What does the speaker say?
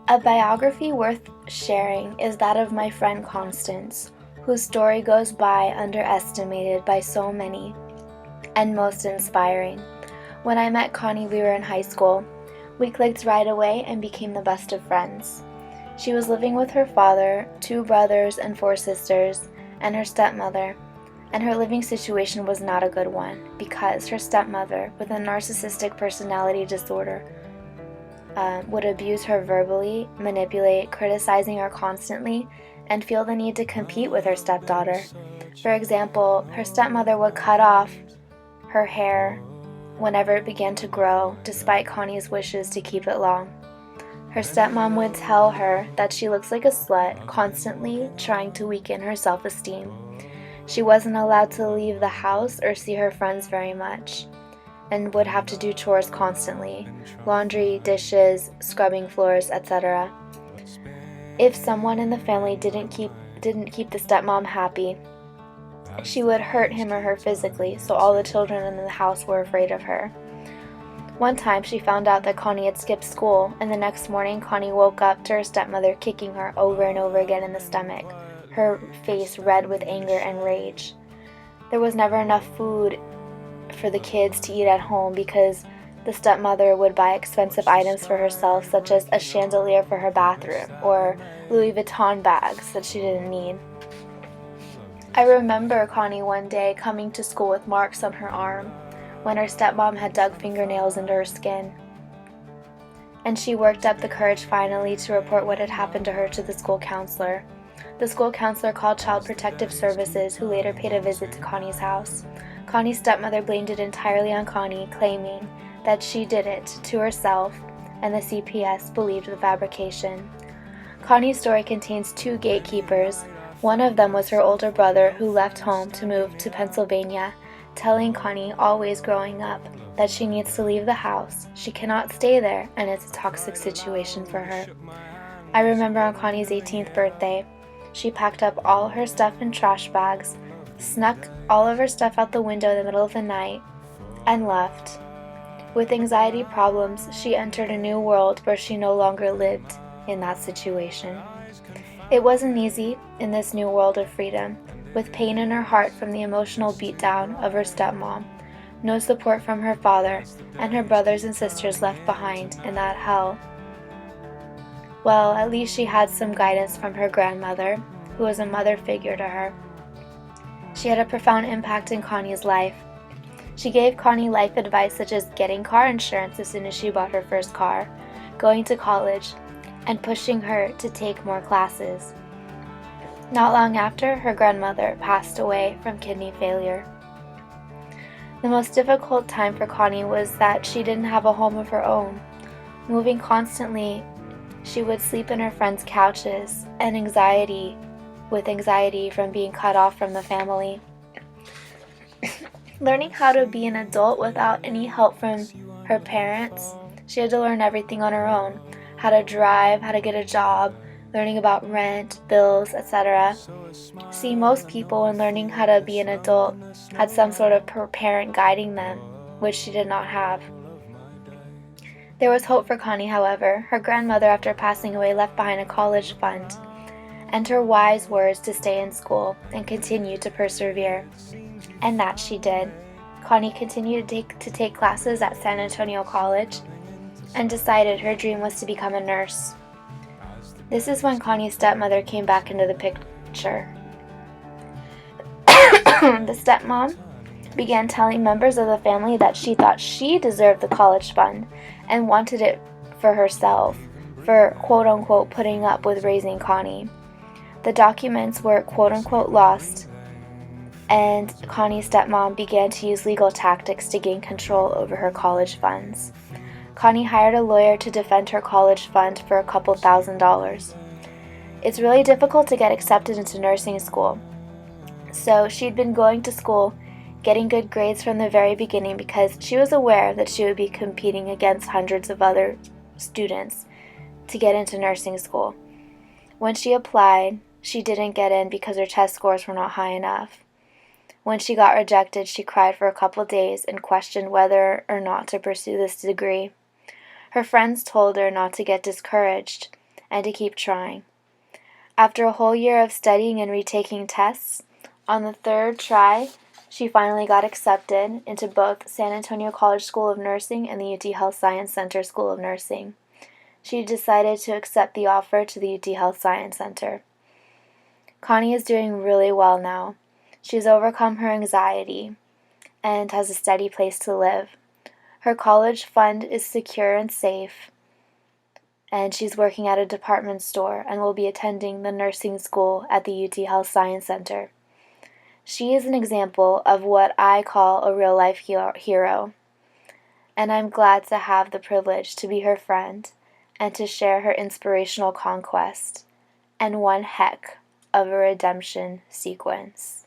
A biography worth sharing is that of my friend Constance, whose story goes by underestimated by so many, and most inspiring. When I met Connie, we were in high school. We clicked right away and became the best of friends. She was living with her father, 2 brothers and 4 sisters, and her stepmother, and her living situation was not a good one because her stepmother, with a narcissistic personality disorder, would abuse her verbally, manipulate, criticizing her constantly, and feel the need to compete with her stepdaughter. For example, her stepmother would cut off her hair whenever it began to grow, despite Connie's wishes to keep it long. Her stepmom would tell her that she looks like a slut, constantly trying to weaken her self-esteem. She wasn't allowed to leave the house or see her friends very much, and would have to do chores constantly: laundry, dishes, scrubbing floors, etc. If someone in the family didn't keep the stepmom happy, she would hurt him or her physically, so all the children in the house were afraid of her. One time she found out that Connie had skipped school, and the next morning Connie woke up to her stepmother kicking her over and over again in the stomach, her face red with anger and rage. There was never enough food for the kids to eat at home because the stepmother would buy expensive items for herself, such as a chandelier for her bathroom or Louis Vuitton bags that she didn't need. I remember Connie one day coming to school with marks on her arm when her stepmom had dug fingernails into her skin. And she worked up the courage finally to report what had happened to her to the school counselor. The school counselor called Child Protective Services, who later paid a visit to Connie's house. Connie's stepmother blamed it entirely on Connie, claiming that she did it to herself, and the CPS believed the fabrication. Connie's story contains 2 gatekeepers. One of them was her older brother, who left home to move to Pennsylvania, telling Connie always growing up that she needs to leave the house, she cannot stay there, and it's a toxic situation for her. I remember on Connie's 18th birthday, she packed up all her stuff in trash bags, snuck all of her stuff out the window in the middle of the night, and left. With anxiety problems, she entered a new world where she no longer lived in that situation. It wasn't easy in this new world of freedom, with pain in her heart from the emotional beatdown of her stepmom, no support from her father, and her brothers and sisters left behind in that hell. Well, at least she had some guidance from her grandmother, who was a mother figure to her. She had a profound impact in Connie's life. She gave Connie life advice such as getting car insurance as soon as she bought her first car, going to college, and pushing her to take more classes. Not long after, her grandmother passed away from kidney failure. The most difficult time for Connie was that she didn't have a home of her own. Moving constantly, she would sleep in her friends' couches, and anxiety from being cut off from the family. Learning how to be an adult without any help from her parents, she had to learn everything on her own: how to drive, how to get a job, learning about rent, bills, etc. See, most people, when learning how to be an adult, had some sort of parent guiding them, which she did not have. There was hope for Connie, however. Her grandmother, after passing away, left behind a college fund, and her wise words to stay in school and continue to persevere. And that she did. Connie continued to take classes at San Antonio College and decided her dream was to become a nurse. This is when Connie's stepmother came back into the picture. The stepmom began telling members of the family that she thought she deserved the college fund and wanted it for herself, for quote-unquote putting up with raising Connie. The documents were quote-unquote lost, and Connie's stepmom began to use legal tactics to gain control over her college funds. Connie hired a lawyer to defend her college fund for a couple $1,000s. It's really difficult to get accepted into nursing school. So she'd been going to school, getting good grades from the very beginning because she was aware that she would be competing against hundreds of other students to get into nursing school. When she applied, she didn't get in because her test scores were not high enough. When she got rejected, she cried for a couple days and questioned whether or not to pursue this degree. Her friends told her not to get discouraged and to keep trying. After a whole year of studying and retaking tests, on the third try, she finally got accepted into both San Antonio College School of Nursing and the UT Health Science Center School of Nursing. She decided to accept the offer to the UT Health Science Center. Connie is doing really well now. She's overcome her anxiety and has a steady place to live. Her college fund is secure and safe, and she's working at a department store and will be attending the nursing school at the UT Health Science Center. She is an example of what I call a real-life hero, and I'm glad to have the privilege to be her friend and to share her inspirational conquest and one heck of a redemption sequence.